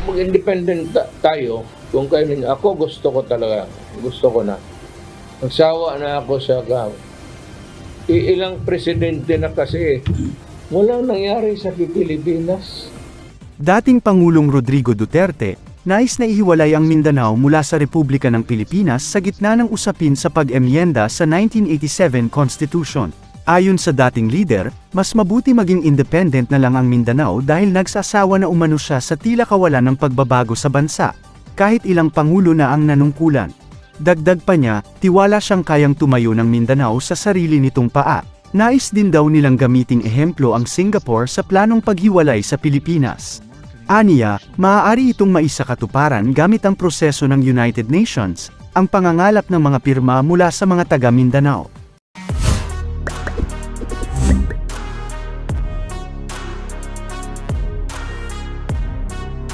mag-independent tayo, kung kayo ninyo, ako gusto ko na. Nagsawa na ako sa ilang presidente na kasi, walang nangyari sa Pilipinas. Dating Pangulong Rodrigo Duterte, nais na ihiwalay ang Mindanao mula sa Republika ng Pilipinas sa gitna ng usapin sa pag-emyenda sa 1987 Constitution. Ayon sa dating leader, mas mabuti maging independent na lang ang Mindanao dahil nagsasawa na umano siya sa tila kawalan ng pagbabago sa bansa, kahit ilang pangulo na ang nanungkulan. Dagdag pa niya, tiwala siyang kayang tumayo ng Mindanao sa sarili nitong paa. Nais din daw nilang gamiting ehemplo ang Singapore sa planong paghiwalay sa Pilipinas. Aniya, maaari itong maisakatuparan gamit ang proseso ng United Nations, ang pangangalap ng mga pirma mula sa mga taga Mindanao.